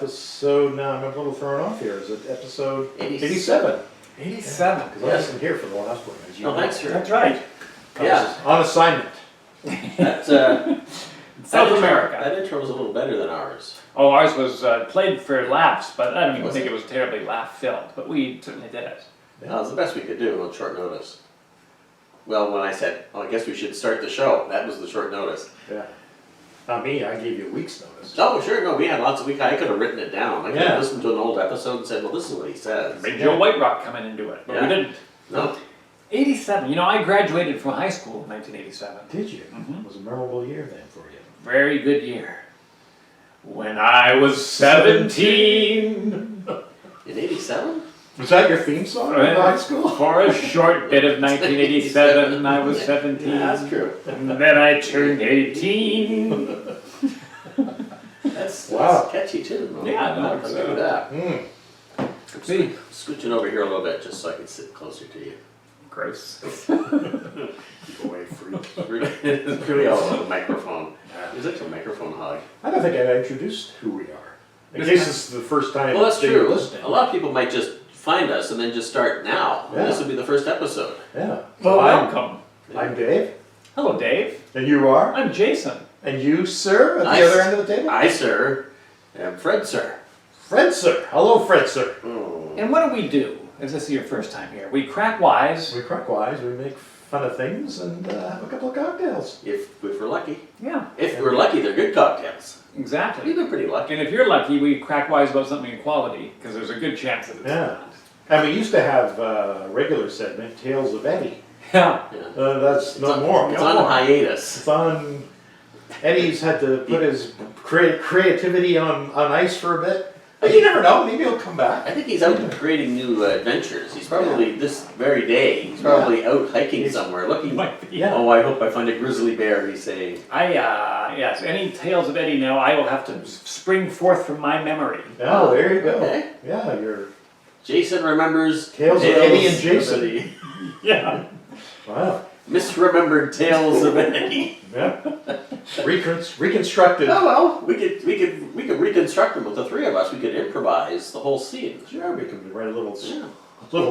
episode, now I'm a little thrown off here, is it episode 87? 87. Because I wasn't here for the last one, as you No, know. thanks, sir. That's right. Yeah. On assignment. That's, South America. That intro was a little better than ours. Oh, ours was played for laughs, but I don't even think it was terribly laugh-filled, but we certainly did it. That was the best we could do on short notice. Well, when I said, I guess we should start the show, that was the short notice. Yeah. Not me, I gave you a week's notice. Oh, sure, no, we had lots of, I could have written it down. I could Yeah. have listened to an old episode and said, well, this is what he says. Made Joe White Rock come in and do it, but we Yeah. didn't. No. 87. You know, I graduated from high school in 1987. Did you? Mhm. It was a memorable year then for you. Very good year. When I was 17. In 87? Was that your theme song in high school? For a short bit of 1987, I was 17. Yeah, that's true. And then I turned 18. That's Wow. catchy too. No? Yeah, no, I'll it's, give you that. Mm. See? Scooching over here a little bit just so I can sit closer to you. Gross. Keep away, freak. It's really all about the microphone. You're such a microphone hog. I don't think I introduced who we are. In case it's the first time Well, that's that you're true. listening. A lot of people might just find us and then just start now. Yeah. This would be the first episode. Yeah. Well, I'm, welcome. I'm Dave. Hello, Dave. And you are? I'm Jason. And you, sir, at I the other s- end of the table? I, sir, am Fred, sir. Fred, sir. Hello, Fred, sir. Mm. And what do we do? If this is your first time here, we crack wise. We crack wise, we make fun of things, and have a couple of cocktails. If we're lucky. Yeah, If we're lucky, they're good cocktails. exactly. We've been pretty lucky. And if you're lucky, we crack wise about something in quality, because there's a good chance that it's Yeah. not. And we used to have a regular segment, Tales of Eddie. Yeah. Yeah. That's no on, more. It's No on more. hiatus. It's on. Eddie's had to put his creativity on ice for a bit. But you never know, maybe he'll come back. I think he's out creating new adventures. He's probably this very day. He's probably out hiking somewhere, looking. Might be. Yeah. Oh, I hope I find a grizzly bear. He's saying. Yes, any tales of Eddie now, I will have to spring forth from my memory. Oh, there you go. Okay. Yeah, you're. Jason remembers Tales of Eddie and Jason. of Eddie. Yeah. Wow. Misremembered tales of Eddie. Yeah. Reconstructed. Oh well, we could reconstruct them with the three of us. We could improvise the whole scene. Sure, we could write a little Yeah.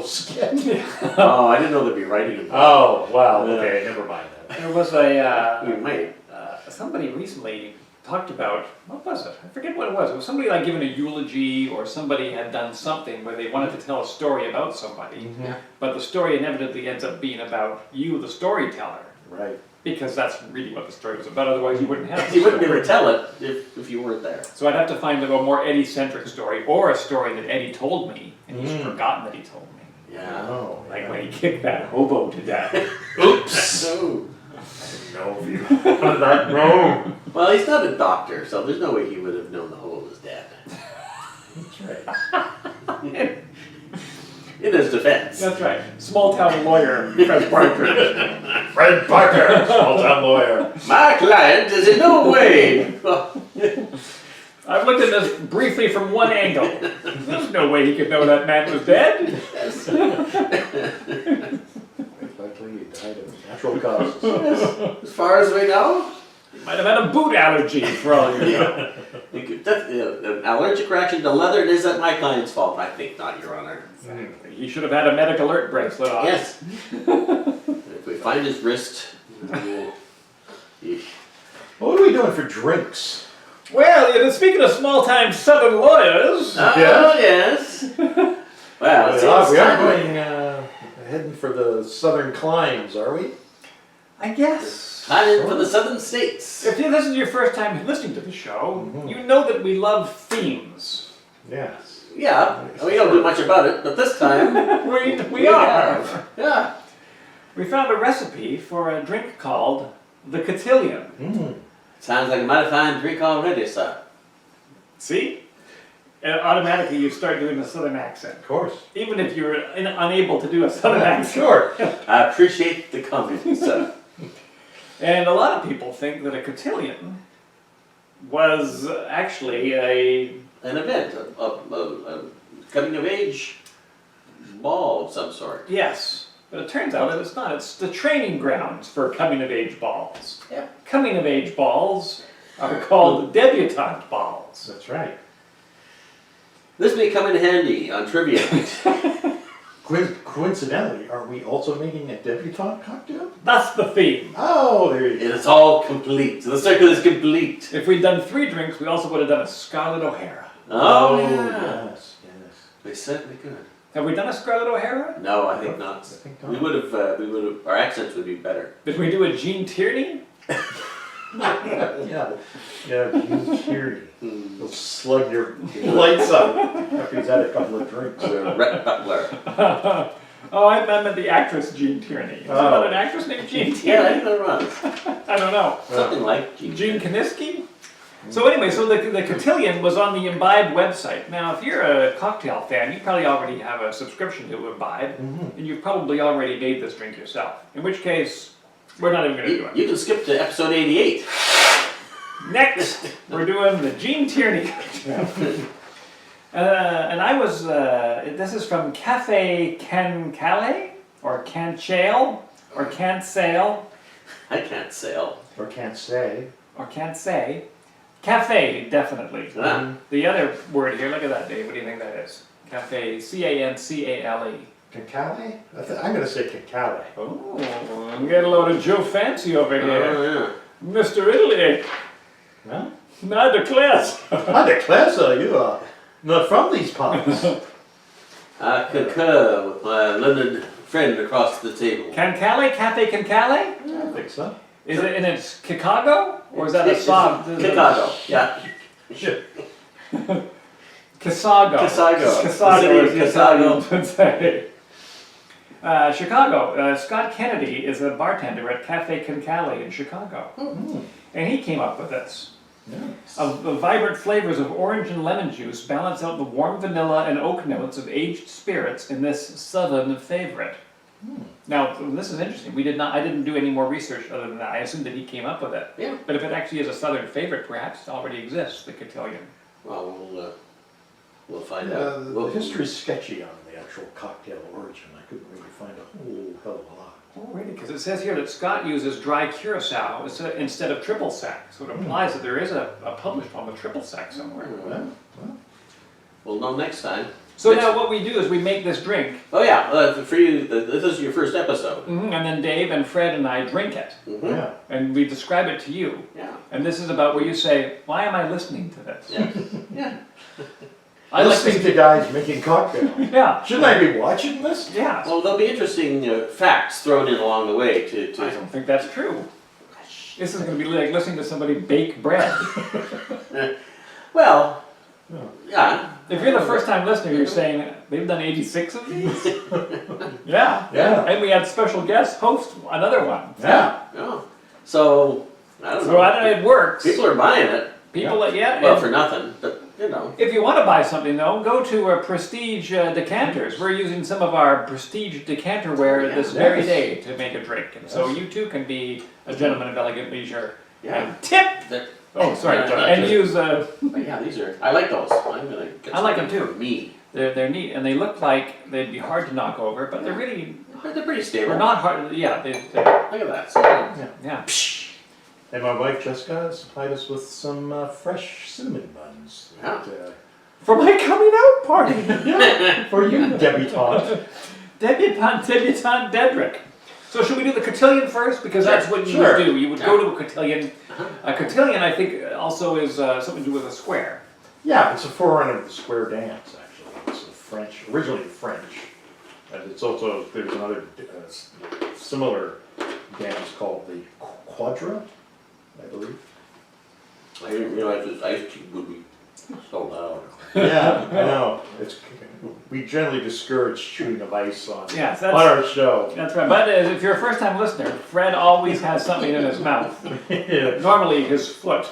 skit. Oh, I didn't know there'd be writing involved. Oh, well, Yeah. okay, never mind that. There was a, We might. somebody recently talked about, what was it? I forget what it was. It was somebody like giving a eulogy, or somebody had done something where they wanted to tell a story about somebody, Yeah. but the story inevitably ends up being about you, the storyteller, Right. because that's really what the story was about, otherwise you wouldn't have the You wouldn't be able to story. tell it if you weren't there. So I'd have to find a more Eddie-centric story, or a story that Eddie told me, and he's forgotten that he told me. Yeah. Oh, Like yeah. when he kicked that hobo to death. Oops. So, No, you wanted that. No. well, he's not a doctor, so there's no way he would have known the hole was dead. That's right. In his defense. That's right. Small town lawyer, Fred Parker. Fred Parker, small-town lawyer. My client is in no way. I've looked at this briefly from one angle. There's no way he could know that man was dead. Likely he died of natural causes. As far as we know, He might have had a boot allergy for all you know. an allergic reaction to leather isn't my client's fault. I think not, Your Honor. He should have had a medic alert bracelet on. Yes. If we find his wrist, we'll. What are we doing for drinks? Well, you know, speaking of small-time Southern lawyers, Oh, yes. Well, it We are seems time. going heading for the southern climes, are we? I guess. Time for the southern states. If this is your first time listening to the show, you know that we love themes. Yes. Yeah, we don't do much about it, but this time We are. Yeah. We found a recipe for a drink called the Cotillion. Mm. Sounds like a mighty fine drink already, sir. See? And automatically you start doing a Southern accent. Of course. Even if you're unable to do a Southern accent. Sure. I appreciate the comment, sir. And a lot of people think that a cotillion was actually An event, a coming of age ball of some sort. yes, but it turns out that it's not. It's the training grounds for coming of age balls. Yeah. Coming of age balls are called debutante balls. That's right. This may come in handy on trivia night. Coincidentally, are we also making a debutante cocktail? That's the theme. Oh, there you go. It's all complete. The circle is complete. If we'd done 3 drinks, we also would have done a Scarlet O'Hara. Oh, yeah. Yes, yes. They certainly could. Have we done a Scarlet O'Hara? No, I think not. I think We not. would have. Our accents would be better. Did we do a Gene Tierney? Yeah, Gene Tierney. Mm. He'll slug your lights up after he's had a couple of drinks. Rhett Butler. Oh, I meant the actress Gene Tierney. Is there not an actress named Gene Yeah, I Tierney? think there was. I don't know. Something like Gene. Gene Kaniski? So anyway, so the Cotillion was on the Imbibe website. Now, if you're a cocktail fan, you probably already have a subscription to Imbibe, and you've probably already made this drink yourself. In which case, we're not even going to do it. You can skip to episode 88. Next, we're doing the Gene Tierney cocktail. And I was, this is from Cafe Cancale, or Canchale, or Cansale, I can't sail. Or can't say. or can't say. Cafe, definitely. Ah. The other word here, look at that, Dave. What do you think that is? Cafe, C-A-N-C-A-L-E. Cacale? I'm going to say cacale. Oh, I'm getting a load of Joe Fancy over here. Oh, Mr. Italy, Well, not de classe. I declare so, you are not from these parts. I concur with my learned friend across the table. Cancale? Cafe Cancale? I think so. Is it, and it's Chicago? Or is that a It's song? Chicago, yeah. Shit. Casago. Casago. Casago, as City the of Casago. Italians would say. Chicago. Scott Kennedy is a bartender at Cafe Cancale in Chicago. And he came up with this. Yes. The vibrant flavors of orange and lemon juice balance out the warm vanilla and oak notes of aged spirits in this southern favorite. Now, this is interesting. I didn't do any more research other than that. I assumed that he came up with it. Yeah. But if it actually is a southern favorite, perhaps it already exists, the Cotillion. Well, we'll find The out. history's sketchy on the actual cocktail origin. I couldn't really find a whole hell of a lot. Oh, really? Because it says here that Scott uses dry curacao instead of triple sec. So it implies that there is a published one with triple sec somewhere. Well, We'll know next time. So now what we do is we make this drink, Oh yeah, for you, this is your first episode. and then Dave and Fred and I drink it. Mhm. yeah. And we describe it to you. Yeah. And this is about where you say, why am I listening to this? Yeah. Yeah. I like Listening to guys making cocktails. Yeah. Shouldn't I be watching this? Yeah. Well, there'll be interesting facts thrown in along the way I to don't think that's true. This is going to be like listening to somebody bake bread. well, Yeah. yeah. If you're the first time listener, you're saying, they've done 86 of these? Yeah. Yeah. And we had special guest host another one. Yeah. Oh. So, I don't know. So I don't know, it works. People are buying it. People, yeah. Well, and for nothing, but you know. if you want to buy something though, go to Prestige Decanters. We're using some of our Prestige decanterware this very Yes. day to make a drink. And so Yes. you too can be a gentleman of elegant leisure. Yeah. And tip! They're- Oh, sorry, Yeah, John. not And just- use, But yeah, these are. I like those. I'm gonna. Get I like something them too. For me, they're neat and they look like they'd be hard to knock over, but they're really, they're pretty stable. they're not hard, yeah, they're Look at that. So, yeah. And my wife Jessica supplied us with some fresh cinnamon buns. Yeah. For my coming out party! Yeah, for you, debutante. Debutante Dedrick. So should we do the cotillion first? Because that's what you Sure. would do. You would go to a cotillion. A cotillion, I think, also is something to do with a square. Yeah, it's a forerunner of the square dance, actually. It's a French, originally French. And it's also, there's another similar dance called the quadra, I believe. I didn't realize this ice cube would be so loud. Yeah, I know. We generally discourage shooting of ice on, Yes, on that's, our show. that's right. But if you're a first-time listener, Fred always has something in his mouth. Yeah. Normally his foot.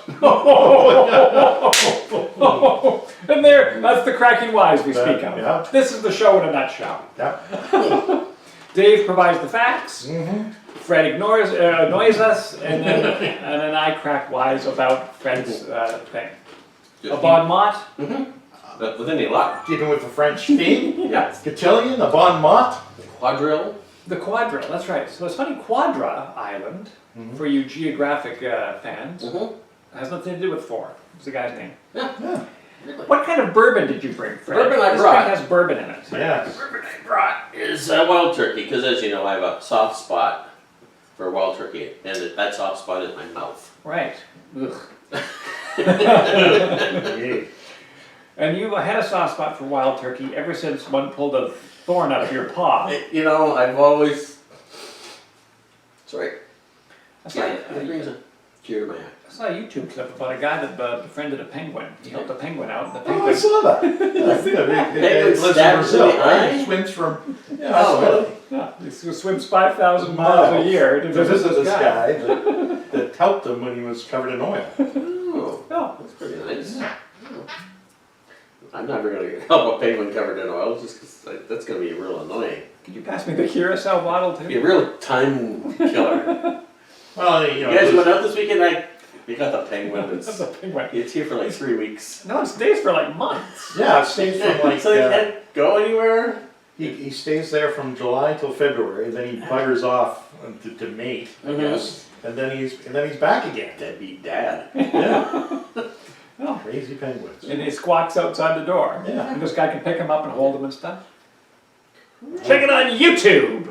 And there, that's the cracking wise we speak of. Yeah. This is the show in a nutshell. Yeah. Dave provides the facts. Mm-hmm. Fred annoys us, and then I crack wise about Fred's thing. A bon mot? But with any luck, Keeping with the French theme. yeah. Cotillion, a bon mot. Quadrille. The Quadra, that's right. So it's funny, Quadra Island, for you geographic fans, Mm-hmm. has nothing to do with four. It's the guy's name. Yeah. Really? What kind of bourbon did you bring, Fred? Bourbon I This brought. drink has bourbon in it. Yes. The bourbon I brought is wild turkey, because as you know, I have a soft spot for wild turkey, and that soft spot is my mouth. Right. Ugh. Yay. And you had a soft spot for wild turkey ever since one pulled a thorn out of your paw. You know, I've always. Sorry. I Yeah, it brings a tear to my eye. saw a YouTube clip about a guy that befriended a penguin. He helped a penguin out, and the Oh, I penguin. saw that. Yeah, Penguin lives in stabbed Brazil, in the right? eye? He swims from. Yeah, I Oh, saw really? it. Yeah, he swims 5,000 miles a year to To visit this guy. that helped him when he was covered in oil. Oh, Oh, that's pretty nice. Oh. I'm never going to help a penguin covered in oil, just because that's going to be real annoying. could you pass me the Curacao bottle Be a too? real time killer. Well, you You know, guys went out this weekend? We got the penguin. That's a penguin. It's here for like 3 weeks. No, it stays for like months. yeah, it stays from like. So they can't go anywhere? He stays there from July till February, then he buggers off to mate, I Mhm. guess, and then he's back again. Deadbeat dad. Yeah, Oh. crazy penguins. And he squawks outside the door. Yeah. And this guy can pick him up and hold him and stuff. Check it on YouTube!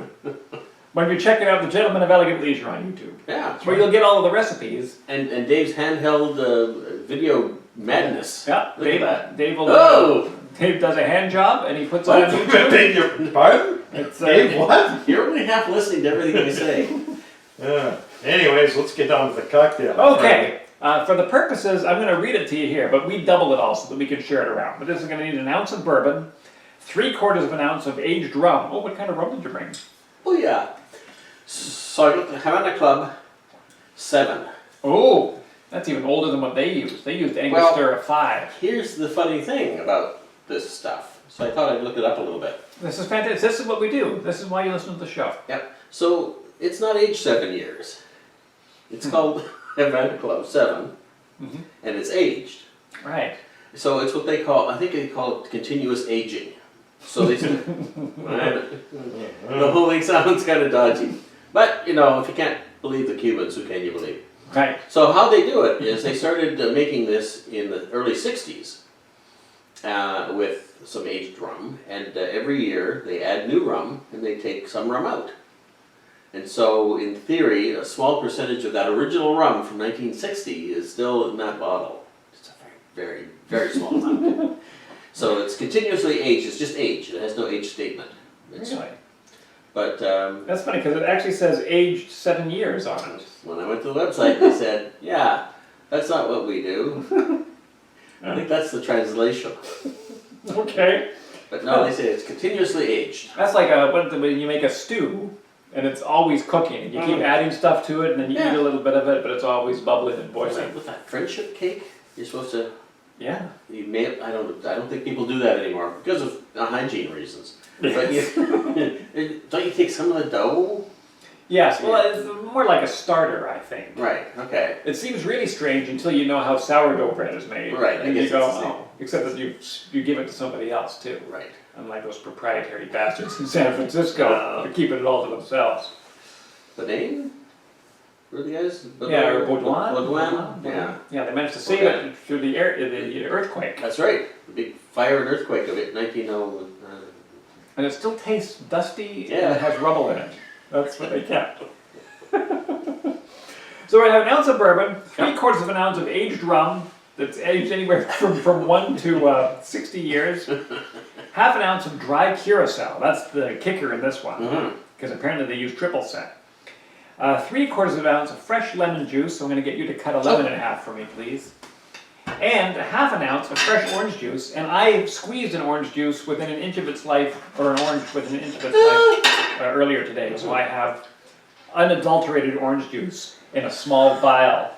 When you're checking out The Gentleman of Elegant Leisure on YouTube. Yeah. Where you'll get all of the recipes. And Dave's handheld video madness. Yeah, Look at that. Dave will. Oh! Dave does a hand job and he puts it on YouTube. Beg your pardon? It's, Dave, what? You're only half listening to everything I say. Anyways, let's get down to the cocktail. Okay, for the purposes, I'm going to read it to you here, but we double it all so that we can share it around. But this is going to need an ounce of bourbon, 3/4 of an ounce of aged rum. Oh, what kind of rum did you bring? Oh yeah. So I got the Havana Club 7. Oh, that's even older than what they used. They used Angostura 5. Here's the funny thing about this stuff. So I thought I'd look it up a little bit. This is fantastic. This is what we do. This is why you listen to the show. Yep. So it's not aged 7 years. It's called Havana Club 7, Mhm. and it's aged. Right. So it's what they call, I think they call it continuous aging. So they said, the whole thing sounds kind of dodgy. But, you know, if you can't believe the Cubans, who can you believe? Right. So how they do it is they started making this in the early 60s with some aged rum, and every year they add new rum and they take some rum out. And so in theory, a small percentage of that original rum from 1960 is still in that bottle. It's a very, very, very small amount. So it's continuously aged, it's just aged, it has no age statement. It's, Really? but That's funny because it actually says aged 7 years on it. when I went to the website, they said, yeah, that's not what we do. I think that's the translation. Okay. But no, they say it's continuously aged. That's like when you make a stew and it's always cooking. And you keep adding stuff to it and then you eat a little bit of it, but it's always bubbling and boiling. With that friendship cake, you're supposed to. Yeah. You may. I don't think people do that anymore because of hygiene reasons. But you, don't you take some of the dough? Yes, well, it's more like a starter, I think. Right. Okay. It seems really strange until you know how sourdough bread is made. Right, I And guess you go, it's the same. oh, except that you give it to somebody else too. Right. Unlike those proprietary bastards in San Francisco, they're keeping it all to themselves. The name? Were the guys? Yeah, or Baudouin. Baudouin. Yeah. Yeah, they managed to save it through the earthquake. That's right. The big fire and earthquake of it, 1900. And it still tastes dusty Yeah. and it has rubble in it. That's what they kept. So we have an ounce of bourbon, 3/4 of an ounce of aged rum that's aged anywhere from 1 to 60 years, half an ounce of dry curacao. That's the kicker in this one, because apparently they use triple set. 3/4 of an ounce of fresh lemon juice. So I'm going to get you to cut a lemon in half for me, please. And half an ounce of fresh orange juice. And I squeezed an orange juice within an inch of its life, or an orange within an inch of its life earlier today. So I have unadulterated orange juice in a small vial.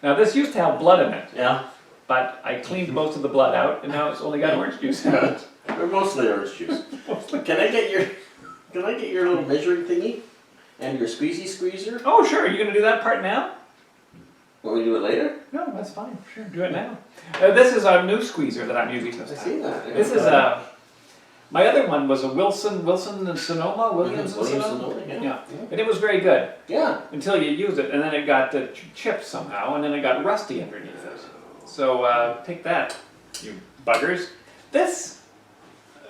Now this used to have blood in it, Yeah. but I cleaned most of the blood out, and now it's only got orange juice in it. Or mostly orange juice. Can I get your little measuring thingy and your squeezy squeezer? Oh sure, are you going to do that part now? Want me to do it later? No, that's fine. Sure, do it now. This is our new squeezer that I'm using this I time. see that. This is my other one was a Wilson and Sonoma, Williams and Sonoma. Yeah, and it was very good Yeah. until you use it, and then it got chipped somehow, and then it got rusty underneath it. So take that. you buggers. This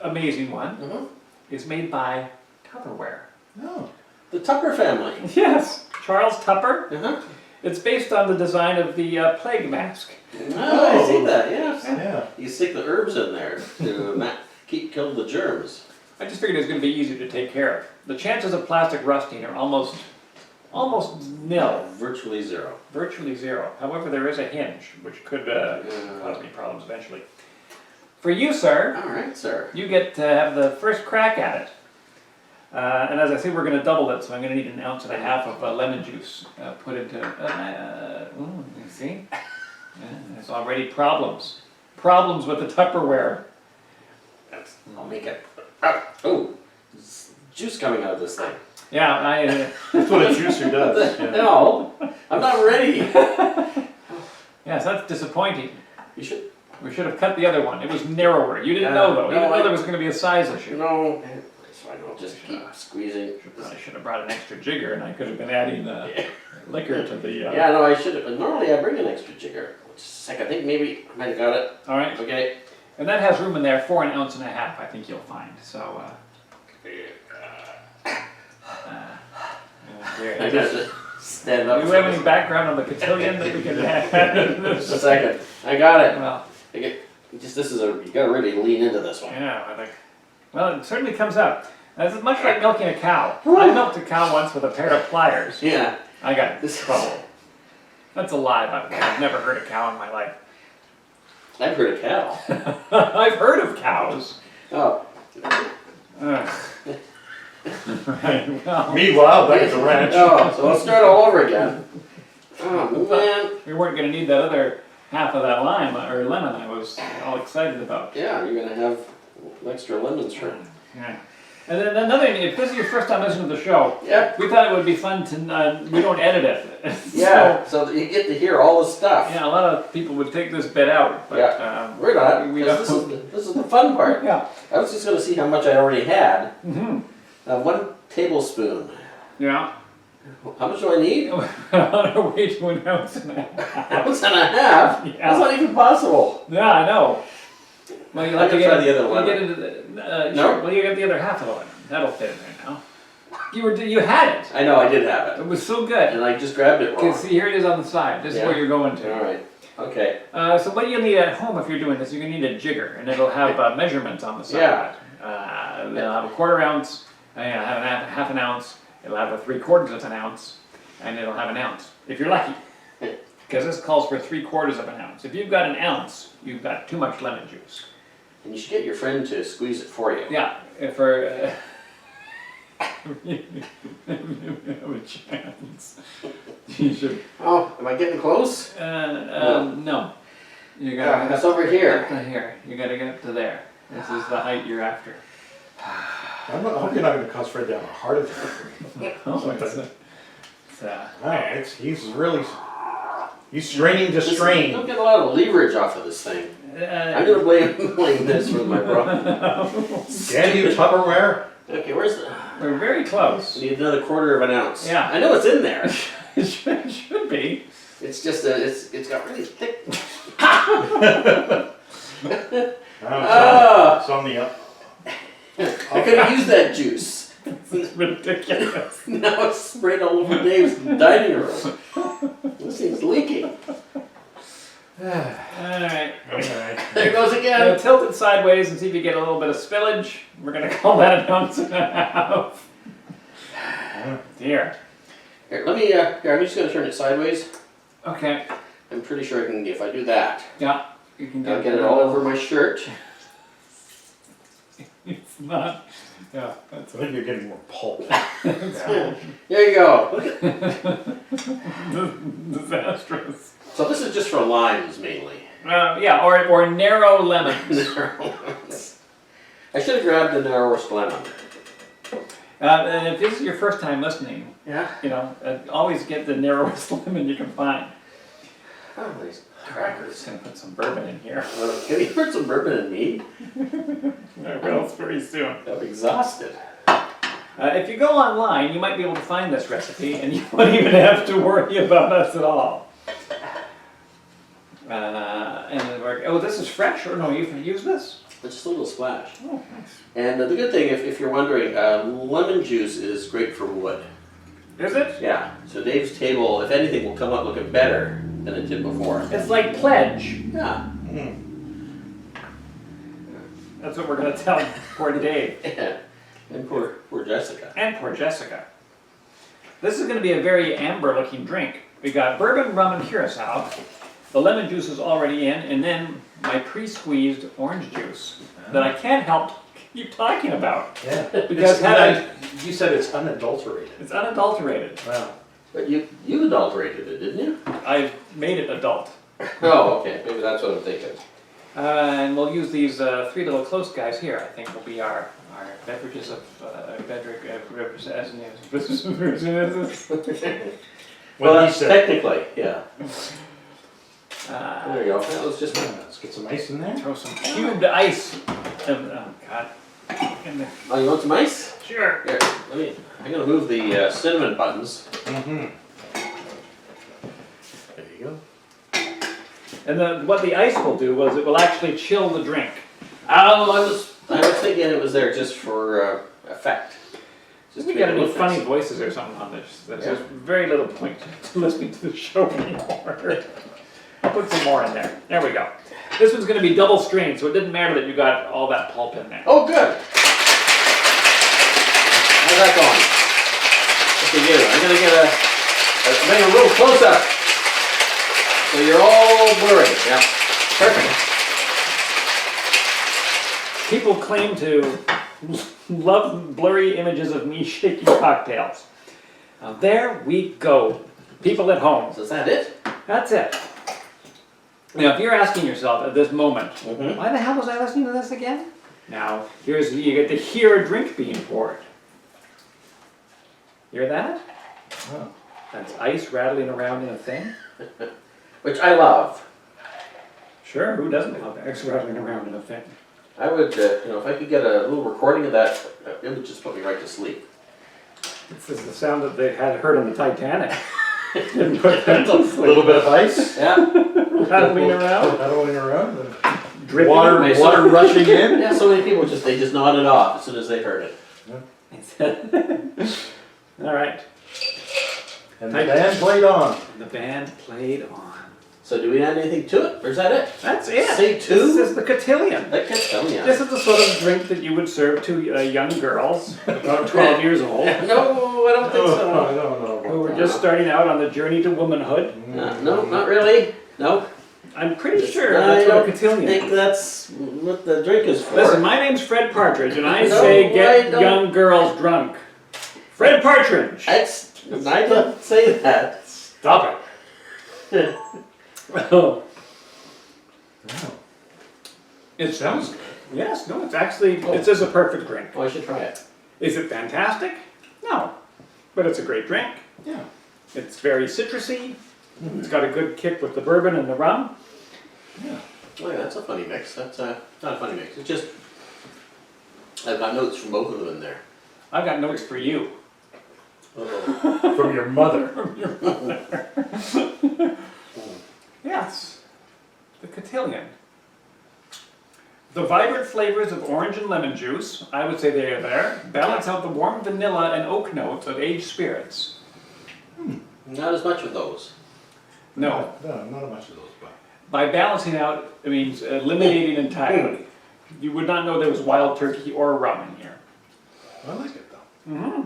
amazing one Uh-huh. is made by Tupperware. Oh. The Tupper family. Yes, Charles Tupper. Uh-huh. It's based on the design of the plague mask. Oh, I see that, yes. Yeah. You stick the herbs in there to kill the germs. I just figured it was going to be easy to take care of. The chances of plastic rusting are almost nil, Virtually zero. virtually zero. However, there is a hinge, which could cause me problems eventually. For you, sir, All right, sir. you get to have the first crack at it. And as I say, we're going to double it, so I'm going to need 1.5 ounces of lemon juice put into. You see, there's already problems. Problems with the Tupperware. I'll make it. Oh, there's juice coming out of this thing. Yeah, That's what a juicer does. Yeah. No, I'm not ready. yes, that's disappointing. You should. We should have cut the other one. It was narrower. You didn't know though. You didn't know there was going to be a size issue. No. So I don't just keep squeezing. I should have brought an extra jigger, and I could have been adding liquor to the. Yeah, no, I should have. Normally I bring an extra jigger. Just a sec. I think maybe I might have got it. All right, Okay. and that has room in there for 1.5 ounces. I think you'll find. So. There I it got is. to stand up. Do you have any background on the cotillion that we can add? Just a second. I got it. Well, I get, this is you gotta really lean into this one. yeah, I think. Well, it certainly comes out. It's much like milking a cow. I milked a cow once with a pair of pliers. Yeah. I got This- trouble. That's a lie, by the way. I've never heard a cow in my life. I've heard a cow. I've heard of cows. Oh. Ugh. Right, well, Meanwhile, back at the ranch. Oh, so let's start all over again. Oh man. we weren't going to need that other half of that lime or lemon I was all excited about. Yeah, you're gonna have extra lemons for. Yeah. And then another thing, if this is your first time listening to the show, Yeah. we thought it would be fun to, we don't edit it. Yeah. So that you get to hear all the stuff. Yeah, a lot of people would take this bit out, but Yeah. We're not. we 'Cause don't. this is the fun part. Yeah. I was just gonna see how much I already had. Mm-hmm. 1 tablespoon. Yeah. How much do I need? On our way to 1.5 ounces. 1.5 ounces? Yeah. That's not even possible. Yeah, I know. Well, you'll have I to can get try the other you'll lemon. get into the, No? sure, well, you get the other half of the lemon. That'll fit in there now. You had it. I know, I did have It it. was so good. And I just grabbed it Okay, wrong. see, here it is on the side. This is Yeah. where you're going to. Alright. Okay. So what you'll need at home if you're doing this, you're going to need a jigger, and it'll have measurements on the side Yeah. of it. It'll have a 1/4 ounce, have half an ounce, it'll have a 3/4 of an ounce, and it'll have 1 ounce, if you're lucky. Because this calls for 3/4 of an ounce. If you've got 1 ounce, you've got too much lemon juice. And you should get your friend to squeeze it for you. Yeah, for have a chance. You should. Oh, am I getting close? No. You gotta That's over here. get to here. You gotta get up to there. This is the height you're after. I hope you're not going to cause Fred to have a heart attack. Oh, it's, He's straining to strain. Don't get a lot of leverage off of this thing. I'm gonna blame this with my brother. Can you Tupperware? Okay, where's the? We're very close. Need another 1/4 of an ounce. Yeah. I know it's in there. It should be. It's just it's got really thick. Oh, it's on the up. I could have used that juice. It's ridiculous. Now it's sprayed all over Dave's dining room. This thing's leaking. Alright. There it goes Now again. tilt it sideways and see if you get a little bit of spillage. We're gonna call that 1.5 ounces. Dear. Here, let me. Here, I'm just gonna turn it sideways. Okay. I'm pretty sure I can. If I do that, Yeah. You can I'll get it all over my shirt. It's not. Yeah, that's I think you're getting more pulp. There you go. Look at. disastrous. So this is just for limes mainly. Yeah, or narrow lemons. I should have grabbed the narrowest lemon. And if this is your first time listening, Yeah. you know, always get the narrowest lemon you can find. Oh, these I'm crackers. just gonna put some bourbon in here. Can you put some bourbon in me? I will very soon. I'm exhausted. If you go online, you might be able to find this recipe, and you won't even have to worry about us at all. And then oh, this is fresh, or no, you can use this? It's just a little splash. Oh, nice. And the good thing, if you're wondering, lemon juice is great for wood. Is it? Yeah. So Dave's table, if anything, will come up looking better than it did before. It's like pledge. Yeah. That's what we're gonna tell poor Dave. Yeah. And poor Jessica. And poor Jessica. This is gonna be a very amber looking drink. We got bourbon, rum, and curacao. The lemon juice is already in, and then my pre-squeezed orange juice that I can't help keep talking about. Yeah. Because You said it's unadulterated. it's unadulterated. Wow. But you adulterated it, didn't you? I've made it adult. Oh, okay. Maybe that's what I'm thinking. And we'll use these three little close guys here, I think will be our beverages of Well, What he that's said. technically, yeah. There you go. That was just Let's get some ice in there. throw some cubed ice. Oh God. In there. Oh, you want some ice? Sure. Here, I'm gonna move the cinnamon buttons. Mm-hmm. There you go. And then what the ice will do is it will actually chill the drink. Oh, I was thinking it was there just for effect. Just We to got make it any look funny nice. voices or something on this. There's Yeah. very little point to listening to the show anymore. I'll put some more in there. There we go. This one's going to be double strained, so it didn't matter that you got all that pulp in there. Oh, good. How's that going? Look at you. I'm gonna get bring a little close up. So you're all blurry. Yeah. Perfect. People claim to love blurry images of me shaking cocktails. Now there we go. People at home. So is that it? That's it. Now, if you're asking yourself at this moment, Mhm. why the hell was I listening to this again? Now, you get to hear a drink being poured. Hear that? Oh. That's ice rattling around in a thing. Which I love. Sure, who doesn't love ice rattling around in a thing? I would, if I could get a little recording of that, it would just put me right to sleep. This is the sound that they had heard on the Titanic. Didn't put them to A sleep. little bit of ice. Yeah. Rattling around. Paddling around. Dripping. Water rushing in. Yeah, so many people they just nodded off as soon as they heard it. All right. And the band played on. And the band played on. So do we add anything to it, or is that it? That's it. Say This two? is the cotillion. That can't tell me. This is the sort of drink that you would serve to young girls, about 12 years old, No, I don't think I so. don't know. who were just starting out on the journey to womanhood. No, not really. No. I'm pretty sure I that's what a don't cotillion think is. that's what the drink is for. Listen, my name's Fred Partridge, and I No, say I get don't- young girls drunk. Fred Partridge! I didn't say that. Stop it. Oh. It sounds good. Yes, no, it's actually, it's just a perfect drink. Oh, I should try it. Is it fantastic? No. But it's a great drink. Yeah. It's very citrusy. It's got a good kick with the bourbon and the rum. Yeah. Oh yeah, that's a funny mix. That's not a funny mix. It's just I've got notes from both of them in there. I've got notes for you. Oh. From your mother. Yes. The cotillion. The vibrant flavors of orange and lemon juice, I would say they are there, balance out the warm vanilla and oak notes of aged spirits. Not as much of those. No, No, not much of those, but. by balancing out, it means eliminating entirely. You would not know there was wild turkey or rum in here. I like it though. Mm-hmm.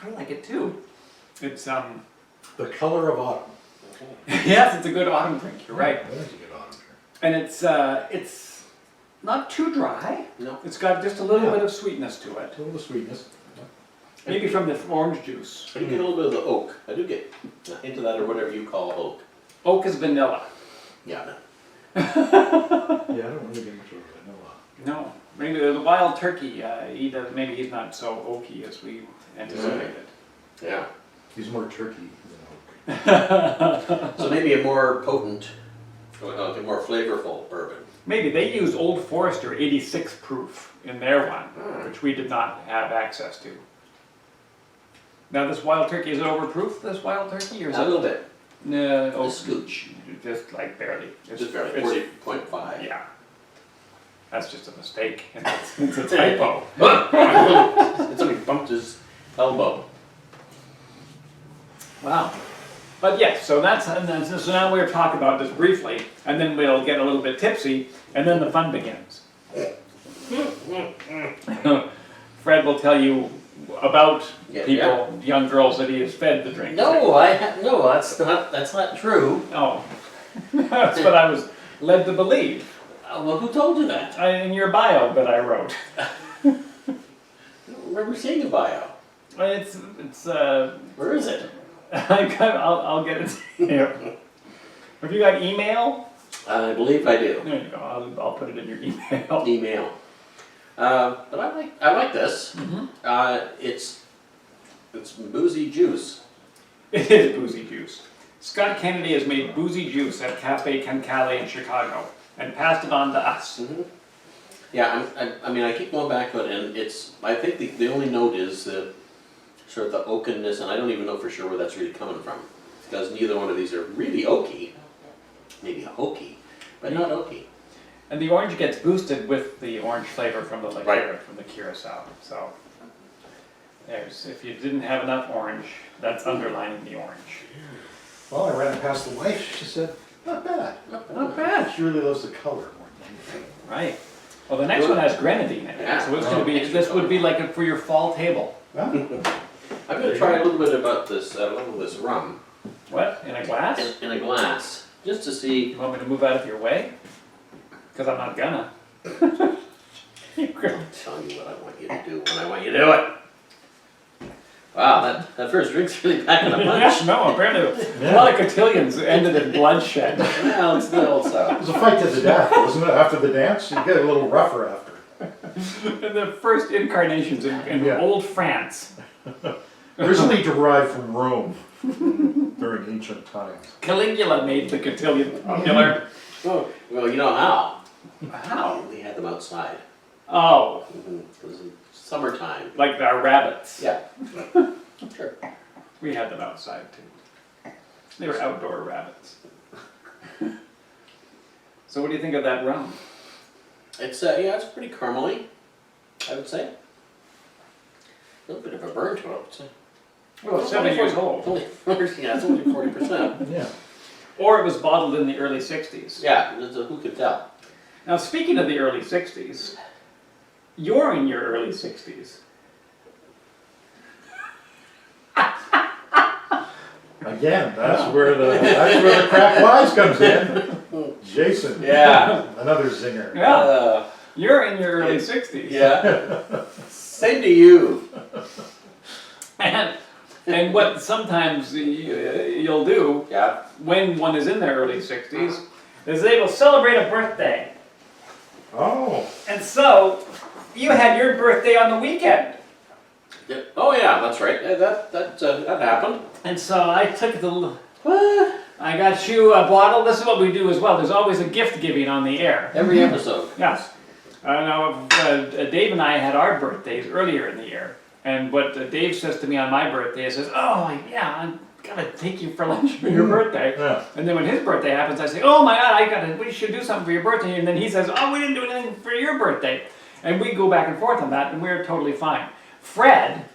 I like it too. It's The color of autumn. yes, it's a good autumn drink. You're right, That is a good autumn drink. and it's not too dry. No. It's got just a little Yeah. bit of sweetness to it, A little sweetness. maybe from the orange juice. I do get a little bit of the oak. I do get into that or whatever you call oak. Oak is vanilla. Yeah. Yeah, I don't really get much of vanilla. No, maybe the wild turkey. Maybe he's not so oaky as we anticipated. Yeah. He's more turkey than oak. So maybe a more potent, a more flavorful bourbon. Maybe they used Old Forester 86 proof in their one, Hmm. which we did not have access to. Now this wild turkey, is it overproof, this wild turkey, or is A it? little bit. No, A oh, scooch. just like barely. Just barely, It's- 40.5. Yeah. That's just a mistake. It's a typo. Somebody bumped his elbow. Wow. But yes, so so now we'll talk about this briefly, and then we'll get a little bit tipsy, and then the fun begins. Fred will tell you about people, young girls that he has fed the drink. No, no, that's not true. Oh, that's what I was led to believe. Well, who told you that? In your bio that I wrote. I don't remember seeing a bio. It's Where is it? I'll get it here. Have you got email? I believe I do. There you go. I'll put it in your email. Email. But I like this. It's boozy juice. It is boozy juice. Scott Kennedy has made boozy juice at Cafe Cancale in Chicago and passed it on to us. Yeah, I mean, I keep going back to it, and I think the only note is the sort of the oakenness, and I don't even know for sure where that's really coming from, because neither one of these are really oaky. Maybe hokey, but not oaky. And the orange gets boosted with the orange flavor from the liqueur, from the curacao. So if you didn't have enough orange, that's underlining the orange. Well, I ran past the wife, she said, not bad. Not bad. She really loves the color more than anything. Right. Well, the next one has grenadine in it, Yeah. so it's going to be. This would be like for your fall table. Huh? I'm going to try a little bit about this, rum What? In a glass? in a glass, just to see. You want me to move out of your way? Because I'm not gonna. I'm telling you what I want you to do when I want you to do it. Wow, that first drink's really packing a punch. Yes, no, apparently a lot of cotillions ended in bloodshed. Well, it's the old It style. was a fight to the death, wasn't it, after the dance? You get a little rougher after. The first incarnations in Yeah. old France. Originally derived from Rome during ancient times. Caligula made the cotillion popular. Oh, well, you know how? How? We had them outside. Oh, It was in summertime. like our rabbits. Yeah. Sure. We had them outside too. They were outdoor rabbits. So what do you think of that rum? It's it's pretty caramely, I would say. A little bit of a burn to it, I would say. Well, it's 7 years old. It's only 40%. Yeah. Or it was bottled in the early 60s. Yeah, who could tell? Now, speaking of the early 60s, you're in your early 60s. Again, that's where the crap wise comes in. Jason. Yeah. Another zinger. Yeah, you're in your early 60s. Yeah. Same to you. And what sometimes you'll do Yeah. when one is in their early 60s is they will celebrate a birthday. Oh. And so, you had your birthday on the weekend. Yeah. Oh yeah, that's right. That happened. And so I took I got you a bottle. This is what we do as well. There's always a gift giving on the air. Every episode. Yes. Now, Dave and I had our birthdays earlier in the year. And what Dave says to me on my birthday is, oh, yeah, I'm gonna take you for lunch for your birthday. Yeah. And then when his birthday happens, I say, oh my God, we should do something for your birthday. And then he says, oh, we didn't do anything for your birthday. And we go back and forth on that, and we're totally fine. Fred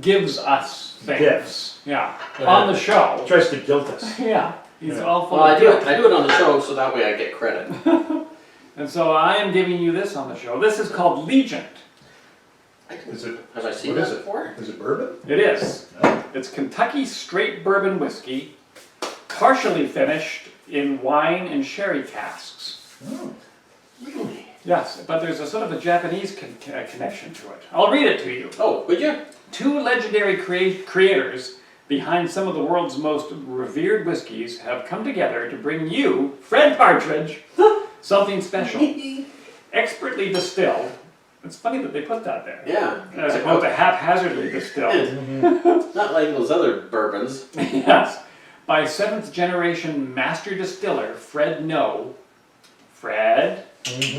gives us things. Gifts. Yeah. On the show. Tries to guilt us. Yeah. He's Yeah. all full Well, of I do guilt. it on the show so that way I get credit. And so I am giving you this on the show. This is called Legent. Is it? Have I seen What that is it? before? Is it bourbon? It is. Oh. It's Kentucky straight bourbon whiskey, partially finished in wine and sherry casks. Oh. Really? Yes, but there's a sort of a Japanese connection to it. I'll read it to you. Oh, would you? Two legendary creators behind some of the world's most revered whiskeys have come together to bring you, Fred Partridge, something special. Expertly distilled. It's funny that they put that there. Yeah. As opposed to haphazardly distilled. Not like those other bourbons. Yes. By 7th generation master distiller Fred No. Fred?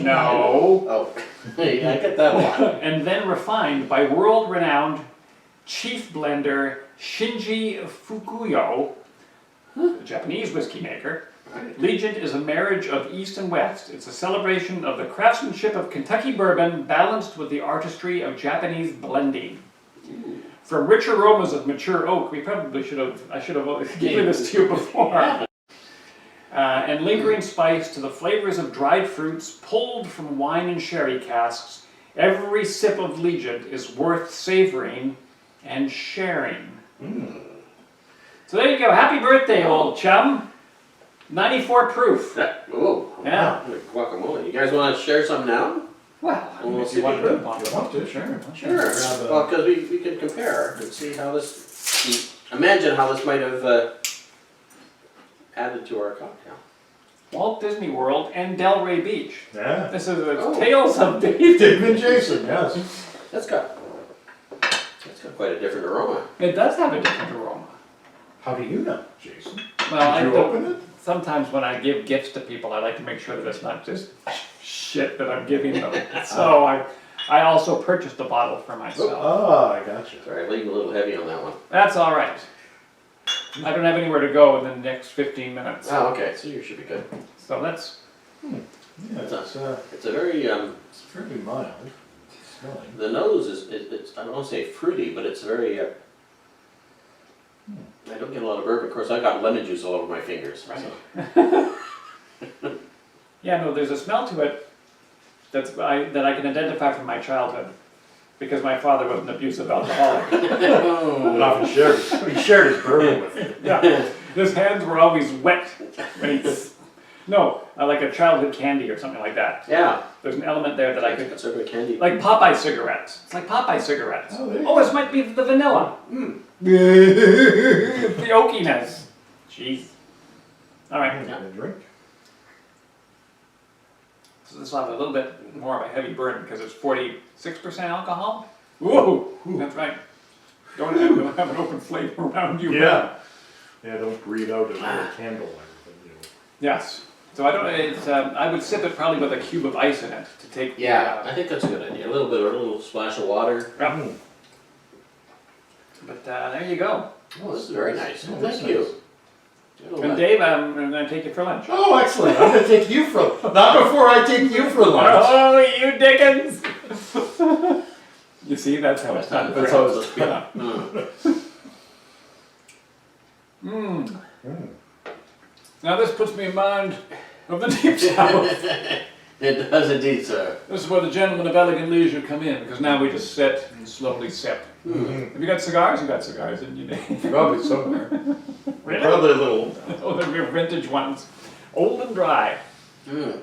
No. Oh, hey, I get that a lot. And then refined by world-renowned chief blender Shinji Fukuyo, a Japanese whiskey maker. Legent is a marriage of East and West. It's a celebration of the craftsmanship of Kentucky bourbon balanced with the artistry of Japanese blending. From rich aromas of mature oak, I should have given this to you before. And lingering spice to the flavors of dried fruits pulled from wine and sherry casks, every sip of Legent is worth savoring and sharing. So there you go. Happy birthday, old chum. 94 proof. Oh, Yeah. Guacamole. You guys want to share some now? Well, Well, if you want to, Sure. Sure. Well, because we can compare and see how this, imagine how this might have added to our cocktail. Walt Disney World and Delray Beach. Yeah. This is Oh. Tales of Dave. Dave and Jason, yes. That's got quite a different aroma. It does have a different aroma. How do you know, Jason? Well, Did you open it? Sometimes when I give gifts to people, I like to make sure that it's not just shit that I'm giving them. So I also purchased a bottle for myself. Oh, I gotcha. Sorry, I'm leaving a little heavy on that one. That's all right. I don't have anywhere to go in the next 15 minutes. Oh, okay, so you should be good. So that's, Yeah, It's a very, it's fairly mild smelling. the nose is, it's, I don't want to say fruity, but it's very, I don't get a lot of bourbon. Of course, I got lemon juice all over my fingers. Right. So. yeah, no, there's a smell to it that I can identify from my childhood. Because my father was an abusive alcoholic. And often he shared his bourbon with you. Yeah, his hands were always wet when I like a childhood candy or something like that. Yeah. There's an element there that I could, Sort of a candy. like Popeye cigarettes. It's like Popeye cigarettes. Oh, there you Oh, this might be the vanilla. the oakiness. Jeez. All right, Have a drink. so this will have a little bit more of a heavy burn because it's 46% alcohol. Whoa, that's right. Don't have an open flame around you. Yeah. Yeah, don't breathe out another candle. Yes. So I don't. It's. I would sip it probably with a cube of ice in it to take. Yeah, I think that's a good idea. A little splash of water. Yeah. But there you go. Oh, this is very nice. Yeah, Thank that's you. nice. And Dave, I'm going to take you for lunch. Oh, excellent. I'm going to take you for, not before I take you for lunch. Oh, you Dickens! You see, that's how it's done. That's how it's done. Mm. Now this puts me in mind of the deep south. It does indeed, sir. This is where the gentlemen of elegant leisure come in, because now we just sit and slowly sip. Have you got cigars? You got cigars, didn't you, Dave? Probably somewhere. Really? Probably a little. Oh, they're vintage ones. Old and dry. Mm.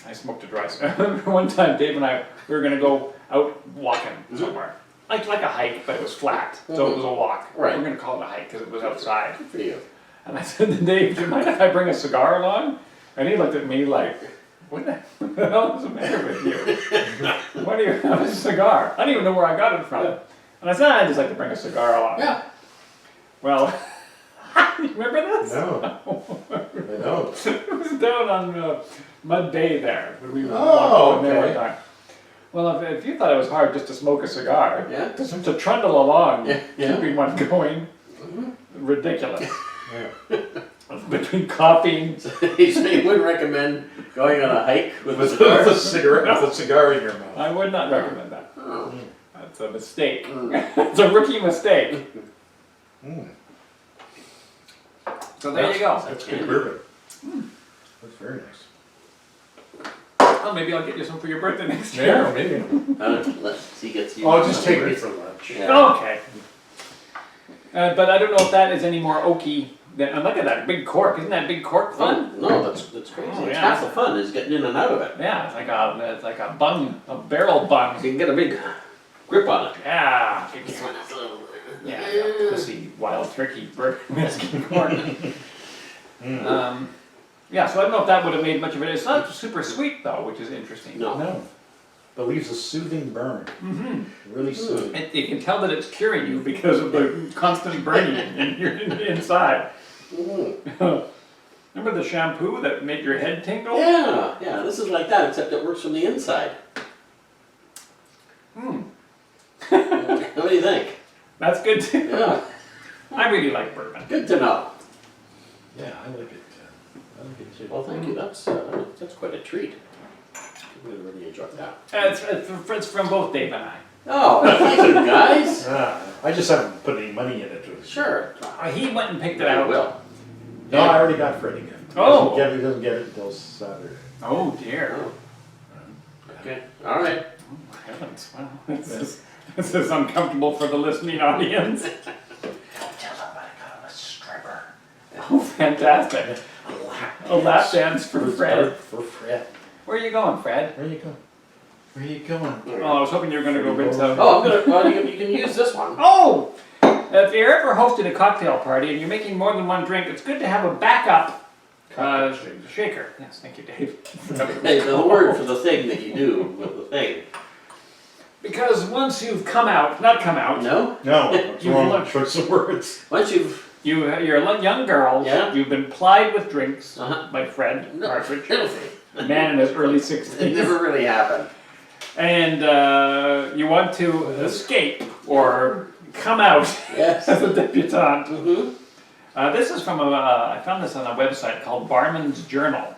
I smoked a dry cigar. I remember one time Dave and I, we were going to go out walking somewhere. Like a hike, but it was flat, so it was a walk. Right. We're going to call it a hike because it was outside. Good for you. And I said to Dave, do you mind if I bring a cigar along? And he looked at me like, what the hell is the matter with you? Why do you have a cigar? I don't even know where I got it from. And I said, I'd just like to bring a cigar along. Yeah. Well, you remember this? No. I don't. It was down on Mud Bay there. When we were Oh, walking there okay. one time. Well, if you thought it was hard just to smoke a cigar, Yeah. just to trundle along, Yeah. keeping one going, ridiculous. Yeah. Between coughing, So you wouldn't recommend going on a hike with a With cigar? a cigarette, with a cigar in your mouth. I would not recommend that. Oh. That's a mistake. Mm. It's a rookie mistake. Mm. So there you go. That's good bourbon. That's very nice. Well, maybe I'll get you some for your birthday next year. Yeah, maybe. Let's he gets you. Oh, just take me for lunch. Yeah. Okay. But I don't know if that is any more oaky than. And look at that big cork. Isn't that big cork fun? Oh, no, that's crazy. Oh, It's yeah. half the fun is getting in and out of it. Yeah, it's like a bung, a barrel bung. You can get a big grip on it. Yeah. This one has a little. Yeah. Pussy, wild turkey, bird, whiskey cork. Yeah, so I don't know if that would have made much of it. It's not super sweet though, which is interesting. No. No. But leaves a soothing burn. Mm-hmm. Really soothing. You can tell that it's curing you because of the constant burning in your inside. Mm. Remember the shampoo that made your head tingle? Yeah, yeah. This is like that, except it works from the inside. Hmm. What do you think? That's good too. Yeah, I really like bourbon. good to know. Yeah, I like it. I like it too. Well, thank you. That's quite a treat. We really enjoyed that. It's from both Dave and I. Oh, thank you guys. I just haven't put any money in it. Sure. He went and picked it I out. will. No, I already got Freddie gift. Oh. He doesn't get it until Saturday. Oh dear. Oh. Okay. All right. Oh, heavens. Wow. This is uncomfortable for the listening audience. Don't tell them I got him a stripper. Oh, fantastic. A lap dance for Fred. For Fred. Where are you going, Fred? Where you going? Where you going? Oh, I was hoping you were going to go rinse out. Oh, I'm gonna. Well, you can use this one. Oh! If you're ever hosting a cocktail party and you're making more than one drink, it's good to have a backup shaker. Yes, thank you, Dave. Hey, the word for the thing that you do with the thing. Because once you've not come out, No. No, it's You've wrong looked. choice of words. Once you've. you're a young girl, Yeah. you've been plied with drinks Uh-huh. by Fred No. Partridge, a man in his early 60s. It never really happened. And you want to escape or come out Yes. as a debutante. Mm-hmm. This is from I found this on a website called Barman's Journal,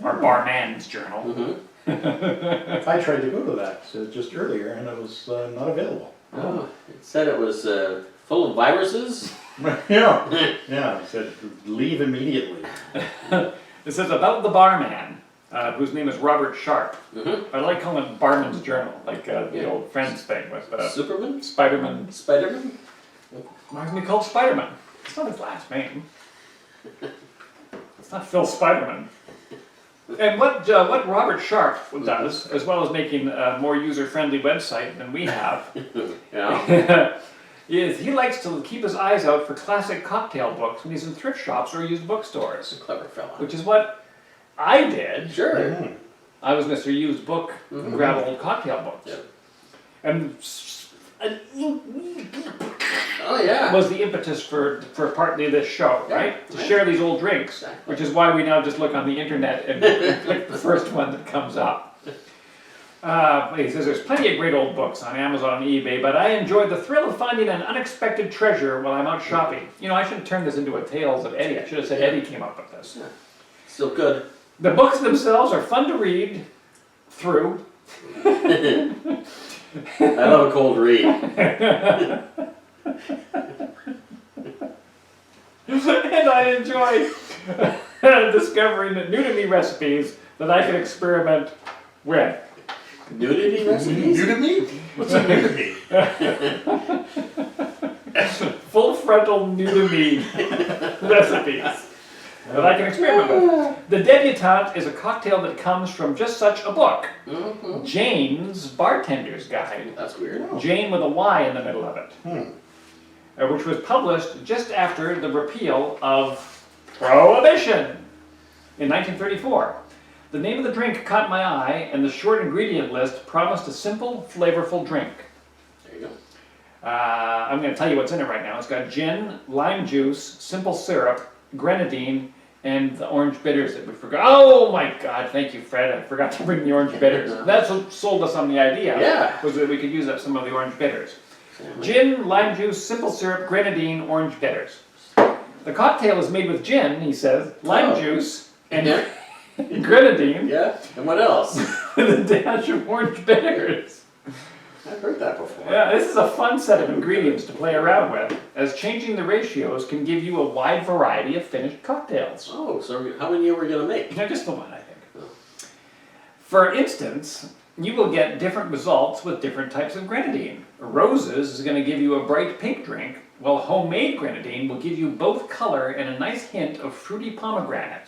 or Barman's Journal. Mm-hmm. I tried to go to that just earlier and it was not available. Oh, it said it was full of viruses. Yeah, yeah, it said leave immediately. It says about the barman, whose name is Robert Sharp. Mm-hmm. I like calling it Barman's Journal, like the Yeah. old Friends thing with Superman? Spider-Man. Spider-Man? Why isn't he called Spider-Man? It's not his last name. It's not Phil Spider-Man. And what Robert Sharp does, as well as making a more user-friendly website than we have, Yeah. is he likes to keep his eyes out for classic cocktail books when he's in thrift shops or used bookstores, Clever fella. which is what I did. Sure. Mhm. I was Mr. Used Book and Mhm. grab old cocktail books. Yep. And Oh yeah. was the impetus for partly this show, right? Yeah. To share these old drinks, Exactly. which is why we now just look on the internet and click the first one that comes up. He says there's plenty of great old books on Amazon and eBay, but I enjoyed the thrill of finding an unexpected treasure while I'm out shopping. You know, I should have turned this into a Tales of Eddie. I should have said Eddie came up with this. Still good. The books themselves are fun to read through. I love a cold read. And I enjoy discovering new-to-me recipes that I can experiment with. Nudity recipes? New to me? What's a new to me? Full frontal new-to-me recipes that I can experiment with. The Debutante is a cocktail that comes from just such a book, Mm-hmm. Jane's Bartender's Guide. That's weird. Jane with a Y in the middle of it. Which was published just after the repeal of Prohibition in 1934. The name of the drink caught my eye, and the short ingredient list promised a simple, flavorful drink. There you go. I'm going to tell you what's in it right now. It's got gin, lime juice, simple syrup, grenadine, and the orange bitters that we forgot. Oh my God, thank you, Fred. I forgot to bring the orange bitters. That's what sold us on the idea. Yeah. Was that we could use up some of the orange bitters. Gin, lime juice, simple syrup, grenadine, orange bitters. The cocktail is made with gin, he says, lime juice, and Yeah. grenadine, Yeah. And what else? with a dash of orange bitters. I've heard that before. Yeah, this is a fun set of ingredients to play around with, as changing the ratios can give you a wide variety of finished cocktails. Oh, so how many are we gonna make? Now, just the one, I think. For instance, you will get different results with different types of grenadine. Roses is going to give you a bright pink drink, while homemade grenadine will give you both color and a nice hint of fruity pomegranate.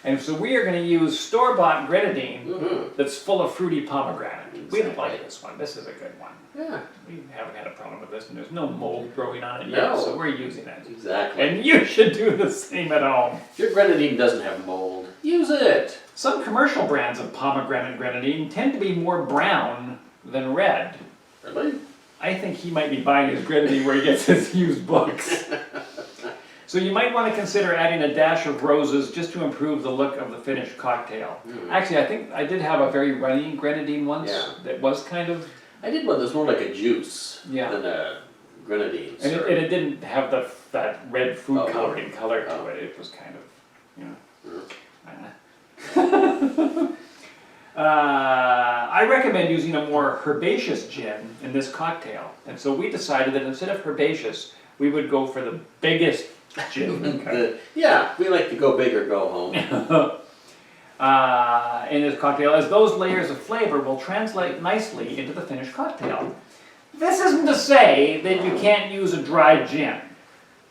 And so we are going to use store-bought grenadine Mm-hmm. that's full of fruity pomegranate. We Exactly. like this one. This is a good one. Yeah. We haven't had a problem with this, and there's no mold growing on it No. yet, so we're using it. Exactly. And you should do the same at home. If your grenadine doesn't have mold, use it. Some commercial brands of pomegranate grenadine tend to be more brown than red. Really? I think he might be buying his grenadine where he gets his used books. So you might want to consider adding a dash of roses just to improve the look of the finished cocktail. Actually, I think I did have a very runny grenadine once Yeah. that was kind of, I did one that's more like a juice Yeah. than a grenadine And syrup. it didn't have that red food Oh. coloring color to Oh. it. It was kind of, you know. Mm. I recommend using a more herbaceous gin in this cocktail. And so we decided that instead of herbaceous, we would go for the biggest gin. Yeah, we like to go big or go home. In this cocktail, as those layers of flavor will translate nicely into the finished cocktail. This isn't to say that you can't use a dry gin,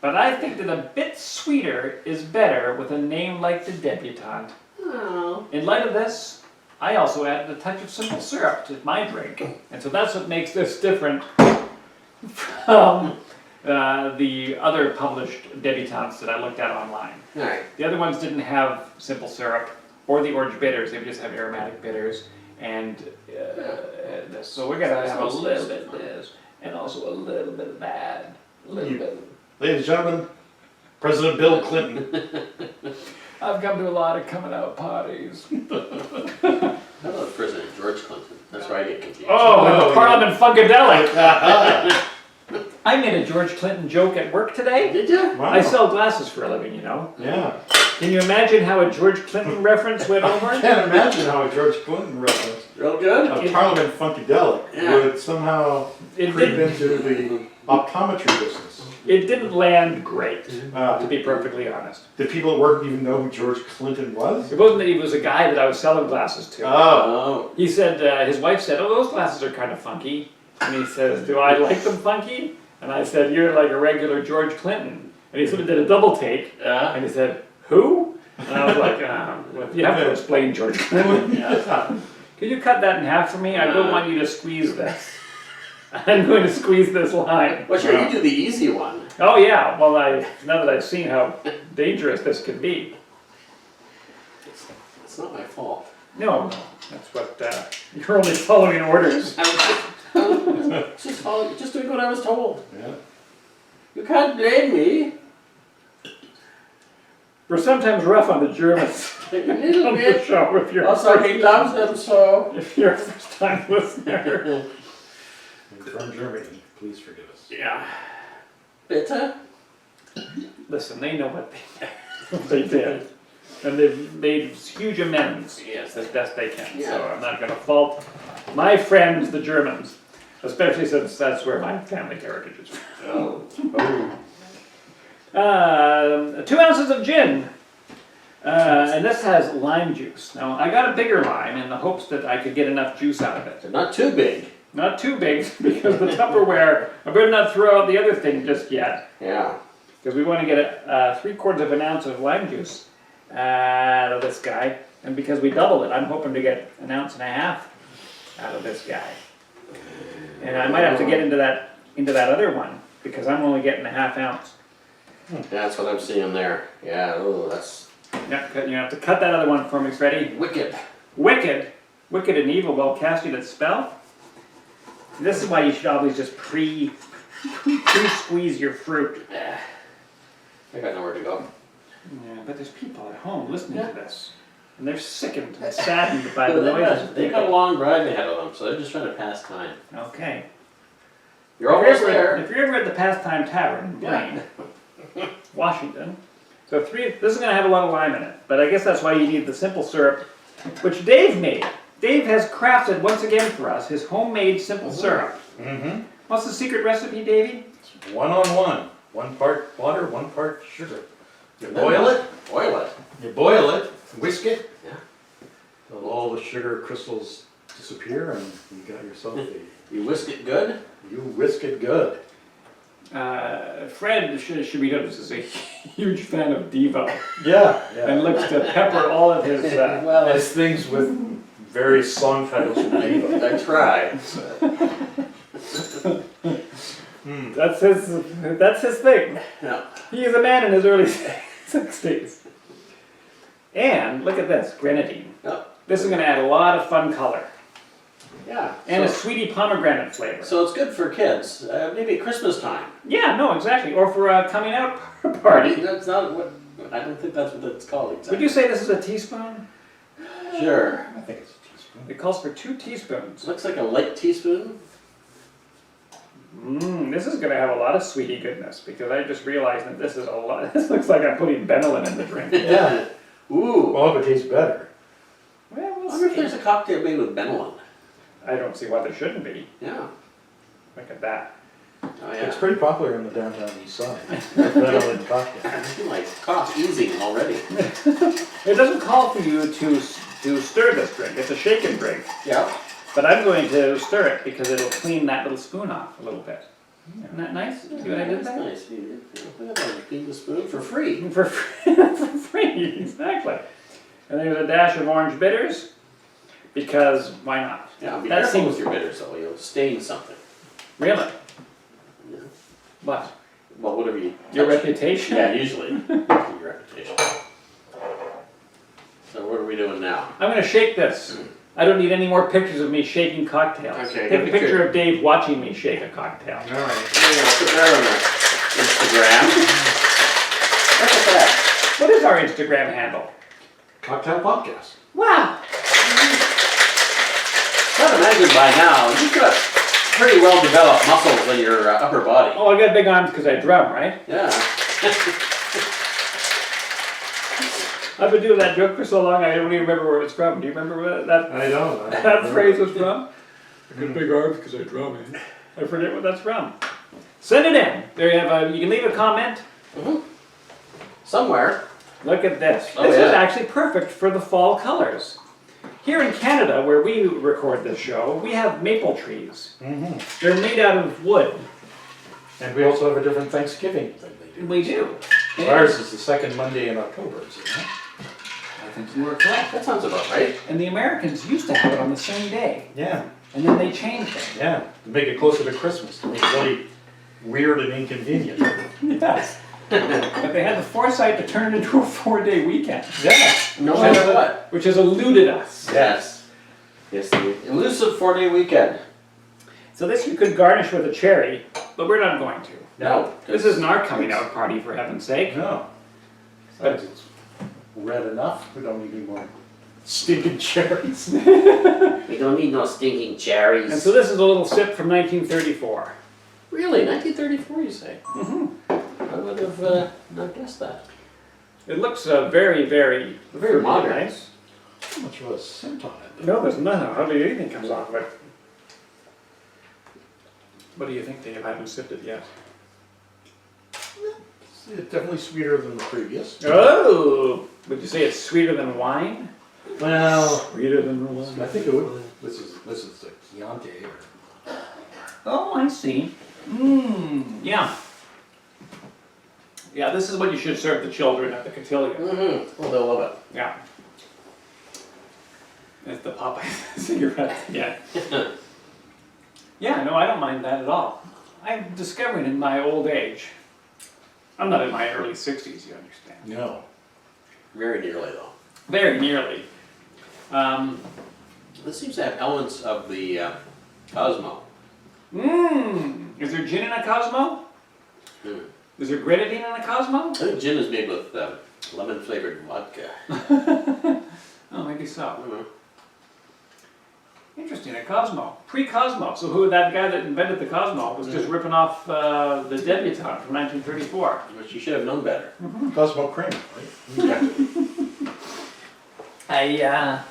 but I think that a bit sweeter is better with a name like the Debutante. Oh. In light of this, I also added a touch of simple syrup to my drink, and so that's what makes this different from the other published debutantes that I looked at online. All right. The other ones didn't have simple syrup or the orange bitters, they would just have aromatic bitters, and this. So we're gonna have a little bit of this, and also a little bit of that, a little bit. Ladies and gentlemen, President Bill Clinton. I've come to a lot of coming out parties. How about President George Clinton? That's where I get confused. Oh, and Oh, the Parliament Funkadelic. I made a George Clinton joke at work today. Did you? Wow. I sell glasses for a living, you know. Yeah. Can you imagine how a George Clinton reference went I over? can't imagine how a George Clinton reference, Real good? a Parliament Funkadelic, Yeah. would somehow It creep didn't, into the optometry business. it didn't land great, to be perfectly honest. Did people at work even know who George Clinton was? It wasn't that he was a guy that I was selling glasses to. Oh. Oh. He said, his wife said, oh, those glasses are kind of funky. And he says, do I like them funky? And I said, you're like a regular George Clinton. And he sort of did a double take. And he said, who? And I was like, well, you have to explain George Clinton. Could you cut that in half for me? I don't want you to squeeze this. I'm going to squeeze this line. Well, sure, you do the easy one. Oh yeah, well now that I've seen how dangerous this could be. It's not my fault. No, that's what, you're only following orders. Just doing what I was told. Yeah. You can't blame me. We're sometimes rough on the Germans A little on the bit. show if you're, Also, he loves them so. if you're a first time listener. And from Germany, please forgive us. Yeah. Bitter? Listen, they know what they did. And they've made huge amends Yes. as best they can. So Yeah. I'm not going to fault my friends, the Germans, especially since that's where my family heritage is from. Oh. 2 ounces of gin. And this has lime juice. Now, I got a bigger lime in the hopes that I could get enough juice out of it. They're not too big. Not too big, because the Tupperware, I better not throw out the other thing just yet. Yeah. Because we want to get 3/4 of an ounce of lime juice out of this guy. And because we doubled it, I'm hoping to get 1.5 ounces out of this guy. And I might have to get into that other one, because I'm only getting 1/2 ounce. That's what I'm seeing there. Yeah, oh, that's Yeah, you have to cut that other one for me, Freddie. wicked. Wicked and evil will cast you that spell. This is why you should always just pre-squeeze your fruit. I got nowhere to go. Yeah, but there's people at home listening Yeah. to this, and they're sickened and saddened by the noises. of They've got a people. long drive ahead of them, so they're just trying to pass time. Okay. You're almost If there. you're ever at the Pastime Tavern in Blaine, Washington, so this is going to have a lot of lime in it, but I guess that's why you need the simple syrup, which Dave made. Dave has crafted once again for us his homemade simple syrup. Mm-hmm. What's the secret recipe, Davey? It's 1-on-1. 1 part water, 1 part sugar. You boil it, you boil it, whisk it. Yeah. Till all the sugar crystals disappear and you got yourself You whisk it good. you whisk it good. Fred, should be noticed, is a huge fan of Devo Yeah, and looks to pepper all of his. Well, As things with various song titles from Dave. I try. That's his thing. Yeah. He is a man in his early 60s. And look at this, grenadine. Yeah. This is going to add a lot of fun color Yeah. and a So, sweetie pomegranate flavor. so it's good for kids. Maybe at Christmas time. Yeah, no, exactly. Or for a coming out party. That's not what. I don't think that's what it's called exactly. Would you say this is a teaspoon? Sure. I think it's a teaspoon. It calls for 2 teaspoons. Looks like a light teaspoon. This is gonna have a lot of sweetie goodness, because I just realized that this is a lot, this looks like I'm putting Benylin in the drink. Yeah. Ooh. Well, if it tastes better. Well, I we'll wonder if see. there's a cocktail made with Benylin. I don't see why there shouldn't be. Yeah. Look at that. Oh It's yeah. pretty popular in the downtown east side. Benylin cocktail. I feel like cough easing already. It doesn't call for you to stir this drink, it's a shaken drink. Yeah. But I'm going to stir it because it'll clean that little spoon off a little bit. Isn't that nice? See what I did That's there? nice. You look at that. Clean the spoon for free. For free, for free, exactly. And there's a dash of orange bitters, because why not? Yeah. Be That careful seems- with your bitters though. You'll stain something. Really? Yeah. What? Well, whatever you. Your touch. reputation? Yeah, usually. Your reputation. So what are we doing now? I'm gonna shake this. I don't need any more pictures of me shaking cocktails. Okay, Take a good picture picture. of Dave watching me shake a cocktail. Alright. Yeah, put that on the Instagram. Look at that. What is our Instagram handle? Cocktail podcast. Wow! I'd imagine by now you've got pretty well developed muscles in your upper body. Oh, I got big arms because I drum, right? Yeah. I've been doing that joke for so long I don't even remember where it's from. Do you remember where that I don't. that phrase was from? I got big arms because I drum, eh? I forget what that's from. Send it in. There you have you can leave a comment. Somewhere. Look at this. Oh, This is yeah. actually perfect for the fall colors. Here in Canada, where we record this show, we have maple trees. Mm-hmm. They're made out of wood. And we also have a different Thanksgiving thing they do. We do. Ours is the second Monday in October, isn't it? I think you are correct. That sounds about right. And the Americans used to have it on the same day, Yeah, and then they changed it. yeah. To make it closer to Christmas, to make it really weird and inconvenient. Yes. But they had the foresight to turn it into a 4-day weekend, Yeah. No matter what. which has eluded us. Yes. Yes, the elusive 4-day weekend. So this you could garnish with a cherry, but we're not going to. No. This isn't our coming out party, for heaven's sake. No. Besides, it's red enough. We don't need any more stinking cherries. We don't need no stinking cherries. And so this is a little sip from 1934. Really? 1934, you say? Mm-hmm. I would have not guessed that. It looks very, very, Very modern. nice. How much of a scent on it? No, there's none. Hardly anything comes off of it. What do you think, Dave? I haven't sipped it yet. It's definitely sweeter than the previous. Oh! Would you say it's sweeter than wine? Well, Sweeter than wine. I think it would. This is the Chianti. Oh, I see. Mmm, yeah. Yeah, this is what you should serve the children at the Cotillion. Mm-hmm. Well, they'll love Yeah. It's the Popeye cigarette. Yeah. Yeah, no, I don't mind that at all. I'm discovering in my old age. I'm not in my early 60s, you understand. No. it. Very nearly, though. Very nearly. This seems to have elements of the Cosmo. Is there gin in a Cosmo? Mm. Is there grenadine in a Cosmo? I think gin is made with lemon-flavored vodka. Oh, maybe so. Mhm. Interesting, a Cosmo. Pre-Cosmo. So who, that guy that invented the Cosmo was just ripping off the Debutante from 1934. But you should have known better. Cosmo cream, right? I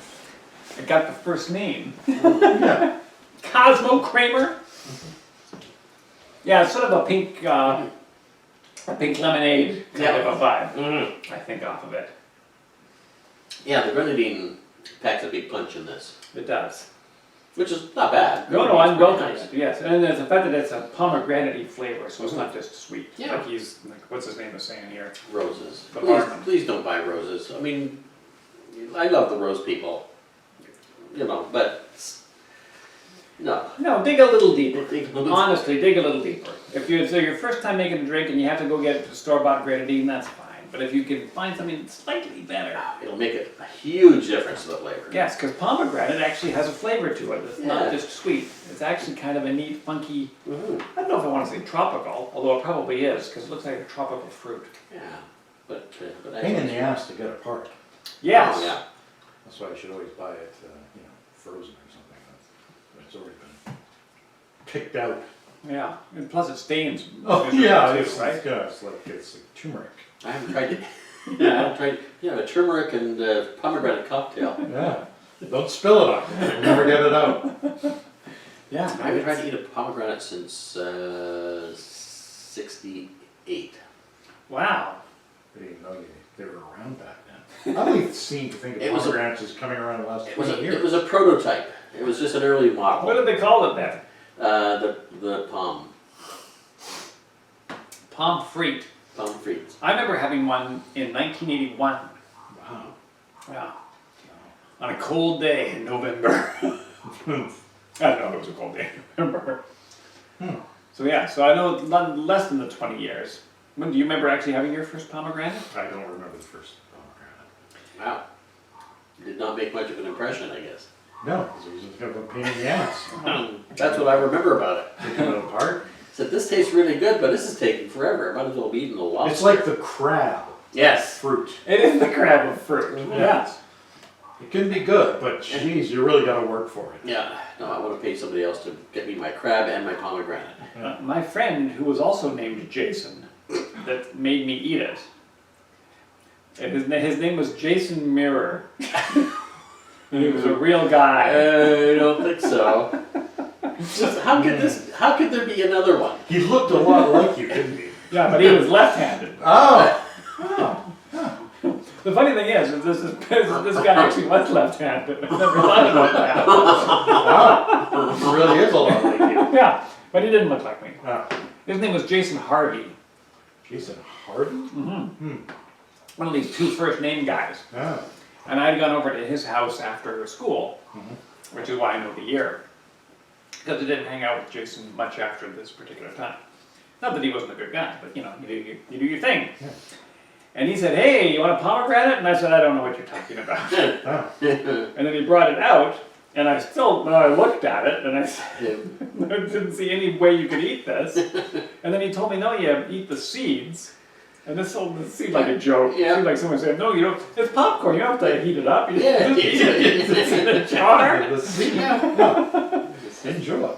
got the first name. Yeah. Cosmo Kramer. Yeah, it's sort of a pink lemonade kind of a vibe, Mm-hmm. I think, off of it. Yeah, the grenadine packs a big punch in this, It does. which is not bad. No, I'm It's welcome. pretty nice. Yes, and there's the fact that it's a pomegranate flavor, so it's not just sweet. Yeah. Like he's, like, what's his name is saying here? Roses. The Please, barman. please don't buy roses. I mean, I love the rose people, you know, but no. No, dig a little deeper. Dig- Honestly, dig a little deeper. If it's your first time making a drink and you have to go get store-bought grenadine, that's fine. But if you can find something slightly better. It'll make a huge difference to the flavor. Yes, because pomegranate actually has a flavor to it. It's not Yeah. just sweet. It's actually kind of a neat, funky, Mm-hmm. I don't know if I want to say tropical, although it probably is, because it looks like a tropical fruit. Yeah, but Pain in the ass to get apart. Yes. Oh, yeah. That's why I should always buy it, frozen or something. It's already been picked out. Yeah, and plus it stains. Oh, miserably yeah, too, it's right? it's like turmeric. I haven't tried it. Yeah, I haven't tried, yeah, a turmeric and pomegranate cocktail. Yeah, don't spill it on me, you'll never get it out. Yeah, I haven't tried to eat a pomegranate since '68. Wow. I didn't know they were around back then. I only seem to think of It was a- pomegranates as coming around the last It was 20 years. it was a prototype. It was just an early model. What did they call it then? The palm Pommes frites. I remember having one in 1981. Wow. Yeah. On a cold day in November. I don't know if it was a cold day in November. So yeah, so I know less than the 20 years. When do you remember actually having your first pomegranate? I don't remember the first pomegranate. Wow. Did not make much of an impression, I guess. No, because it was just kind of a pain in the ass. That's what I remember about it. Taking it apart. Said this tastes really good, but this is taking forever. Might as well be eating the lobster. It's like the crab Yes. fruit. It is the crab of fruit. Yeah. It can be good, but geez, you really got to work for it. Yeah. No, I want to pay somebody else to get me my crab and my pomegranate. My friend, who was also named Jason, that made me eat it. And his name was Jason Mirror. And he was a real guy. I don't think so. How could there be another one? He looked a lot like you, didn't he? Yeah, but he was left-handed. Oh! The funny thing is this guy actually was left-handed. I never thought about that. Wow! He really is a lot like you. Yeah, but he didn't look like me. Oh. His name was Jason Harvey. Jason Harvey? One of these two first name guys. Oh. And I'd gone over to his house after school, which is why I know the year. Because I didn't hang out with Jason much after this particular time. Not that he wasn't a good guy, but you know, you do your thing. Yeah. And he said, "Hey, you want a pomegranate?" And I said, "I don't know what you're talking about." Oh. And then he brought it out, and I looked at it, and I said, I didn't see any way you could eat this. And then he told me, "No, you eat the seeds." And this seemed like a joke. Yeah. It seemed like someone said, "No, you don't. It's popcorn. You don't have to heat it up. You Yeah. just eat it. It's in a jar." The seed. Yeah. Enjoy.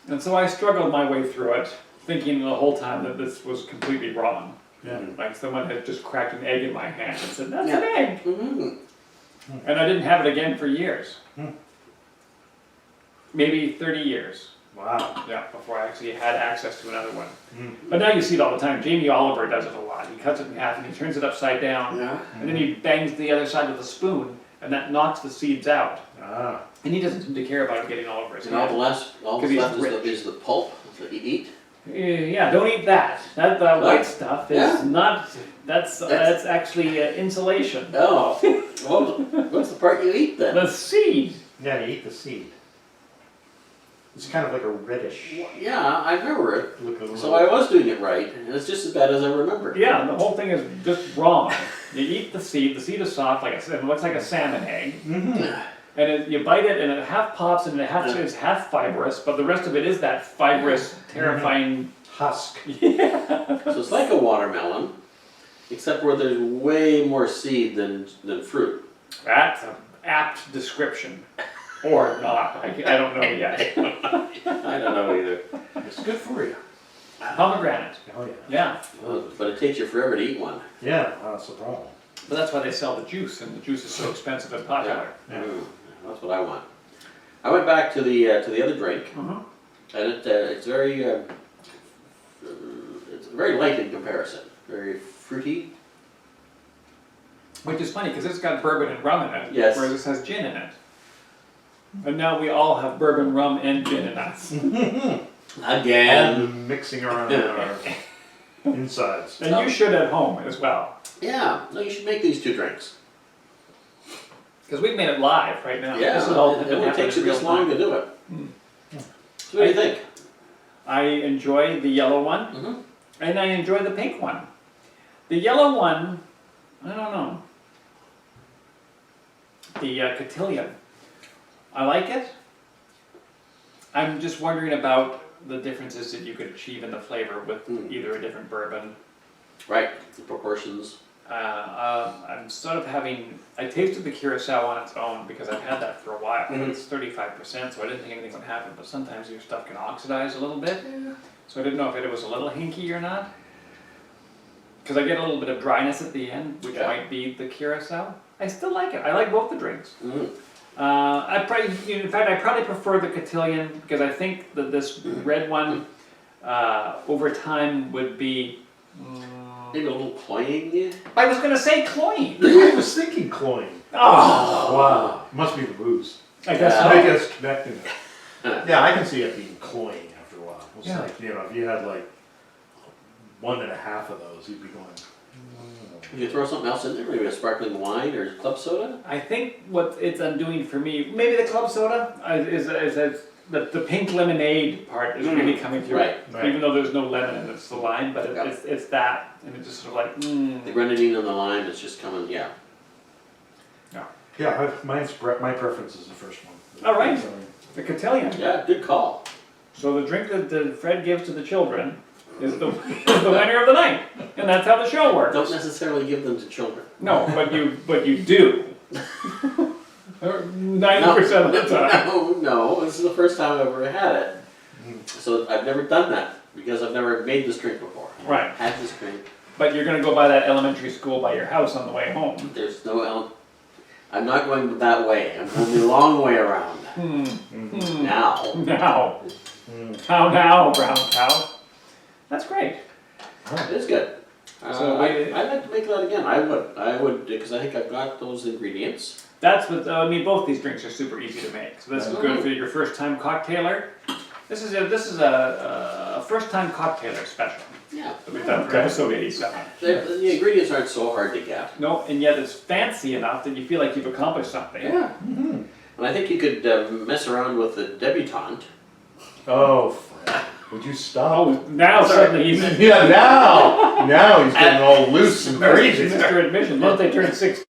And so I struggled my way through it, thinking the whole time that this was completely wrong. Yeah. Like someone had just cracked an egg in my hand and said, "That's Yeah. an egg." Mhm. And I didn't have it again for years. Maybe 30 years. Wow. Yeah, before I actually had access to another one. Mm. But now you see it all the time. Jamie Oliver does it a lot. He cuts it in half and he turns it upside down. Yeah. And then he bangs the other side with a spoon, and that knocks the seeds out. Ah. And he doesn't seem to care about it getting all over his And all hand. that's 'Cause he's left rich. is the pulp that you eat. Yeah, don't eat that. That white stuff is Yeah. not. That's actually insulation. Oh. Well, what's the part you eat then? The seed. Yeah, you eat the seed. It's kind of like a reddish Yeah, I remember it. look of the So I was doing it right, and it's just as bad as I remember. Yeah, the whole thing is just wrong. You eat the seed. The seed is soft, like I said. It looks like a salmon egg. And you bite it, and it half pops, and it's half fibrous, but the rest of it is that fibrous, terrifying. husk. So it's like a watermelon, except where there's way more seed than fruit. That's an apt description, or not. I don't know yet. I don't know either. It's good for you. Pomegranate. Oh yeah. Yeah, But it takes you forever to eat one. Yeah, that's the problem. but that's why they sell the juice, and the juice is so expensive and popular. Yeah. That's what I want. I went back to the other drink, Mhm. and it's very light in comparison. Very fruity. Which is funny because it's got bourbon and rum in it, Yes. whereas this has gin in it. And now we all have bourbon, rum, and gin in us. Again. And mixing around in our insides. And you should at home as well. Yeah. No, you should make these two drinks. Because we've made it live right now. Yeah. This is all It been only happening takes you in real this long time. to do it. So what do you think? I enjoy the yellow one, Mm-hmm. and I enjoy the pink one. The yellow one, I don't know. The Cotillion. I like it. I'm just wondering about the differences that you could achieve in the flavor with either a different bourbon. Right. The proportions. I'm sort of I tasted the curacao on its own because I've had that for a while. Mhm. It's 35%, so I didn't think anything would happen, but sometimes your stuff can oxidize a little bit. So I didn't know if it was a little hinky or not. Because I get a little bit of dryness at the end, which Yeah. might be the curacao. I still like it. I like both the drinks. Mm. In fact, I probably prefer the Cotillion because I think that this red one, over time, would be. Maybe a little cloying. I was gonna say cloying. I was thinking cloying. Oh, Wow, must be the booze. I guess Yeah. I so. guess connecting it. Yeah, I can see it being cloying after a while. It's Yeah. like, if you had like 1.5 of those, you'd be going. If you throw something else in there, maybe a sparkling wine or club soda. I think what it's undoing for me, maybe the club soda, is the pink lemonade part is really coming through. Right. Right. Even though there's no lemon and it's the lime, but Yeah. it's that, and it just sort of like, The grenadine and the lime is just coming. Yeah. Yeah, my preference is the first one. All right. The Cotillion. Yeah. Good call. So the drink that Fred gives to the children is the winner of the night, and that's how the show works. Don't necessarily give them to children. No, but you do. 90% of the time. No. This is the first time I've ever had it. So I've never done that because I've never made this drink before. Right. Had this drink. But you're gonna go by that elementary school by your house on the way home. There's no. I'm not going that way. I'm going the long way around. Now. Now. How, brown cow? That's great. It is good. So I'd like to make that again. I would, because I think I've got those ingredients. That's what, both these drinks are super easy to make. So this is good for your first time cocktailer. This is a first time cocktailer special Yeah. that we've done for episode 87. The ingredients aren't so hard to get. No, and yet it's fancy enough that you feel like you've accomplished something. Yeah. And I think you could mess around with the Debutante. Oh, Fred, would you stop? Oh, now suddenly he's Yeah, now he's getting all loose and crazy. Mr. Admission, once they turn 16.